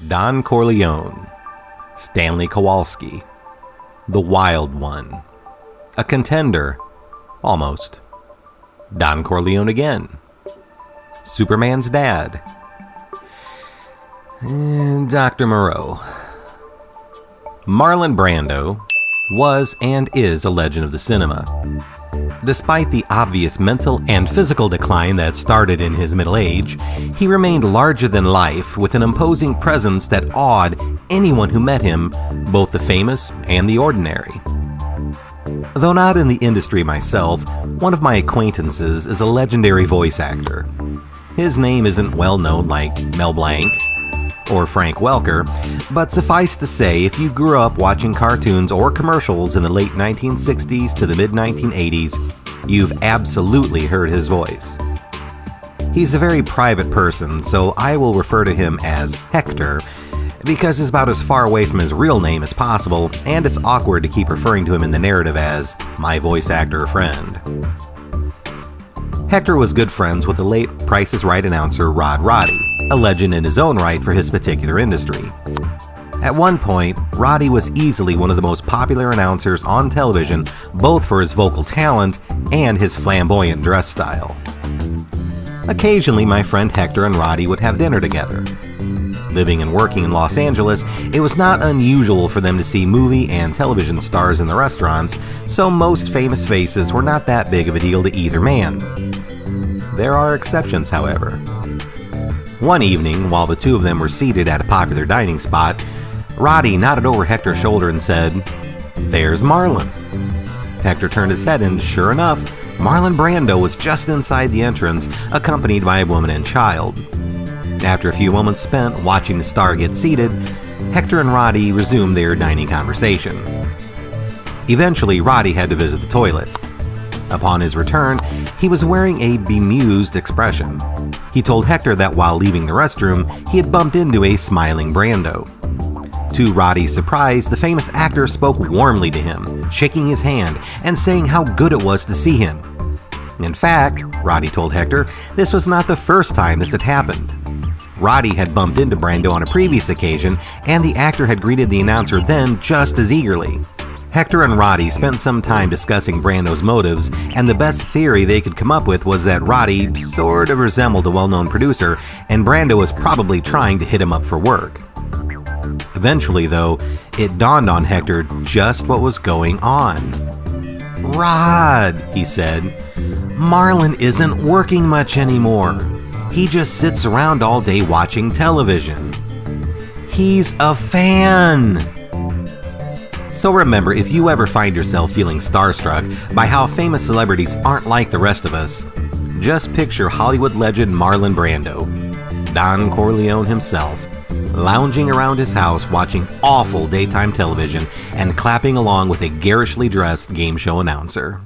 Don Corleone, Stanley Kowalski, the Wild One, a contender, almost, Don Corleone again, Superman's dad, and Dr. Moreau. Marlon Brando was and is a legend of the cinema. Despite the obvious mental and physical decline that started in his middle age, he remained larger than life with an imposing presence that awed anyone who met him, both the famous and the ordinary. Though not in the industry myself, one of my acquaintances is a legendary voice actor. His name isn't well known like Mel Blanc or Frank Welker, but suffice to say, if you grew up watching cartoons or commercials in the late 1960s to the mid-1980s, you've absolutely heard his voice. He's a very private person, so I will refer to him as Hector, because it's about as far away from his real name as possible, and it's awkward to keep referring to him in the narrative as my voice actor friend. Hector was good friends with the late Price is Right announcer Roddy, a legend in his own right for his particular industry. At one point, Roddy was easily one of the most popular announcers on television, both for his vocal talent and his flamboyant dress style. Occasionally, my friend Hector and Roddy would have dinner together. Living and working in Los Angeles, it was not unusual for them to see movie and television stars in the restaurants, so most famous faces were not that big of a deal to either man. There are exceptions, however. One evening, while the two of them were seated at a popular dining spot, Roddy nodded over Hector's shoulder and said, "There's Marlon." Hector turned his head and, sure enough, Marlon Brando was just inside the entrance, accompanied by a woman and child. After a few moments spent watching the star get seated, Hector and Roddy resumed their dining conversation. Eventually, Roddy had to visit the toilet. Upon his return, he was wearing a bemused expression. He told Hector that while leaving the restroom, he had bumped into a smiling Brando. To Roddy's surprise, the famous actor spoke warmly to him, shaking his hand and saying how good it was to see him. In fact, Roddy told Hector, this was not the first time this had happened. Roddy had bumped into Brando on a previous occasion, and the actor had greeted the announcer then just as eagerly. Hector and Roddy spent some time discussing Brando's motives, and the best theory they could come up with was that Roddy sort of resembled a well-known producer, and Brando was probably trying to hit him up for work. Eventually, though, it dawned on Hector just what was going on. "Rod," he said, "Marlon isn't working much anymore. He just sits around all day watching television. He's a fan." So remember, if you ever find yourself feeling starstruck by how famous celebrities aren't like the rest of us, just picture Hollywood legend Marlon Brando, Don Corleone himself, lounging around his house watching awful daytime television and clapping along with a garishly dressed game show announcer.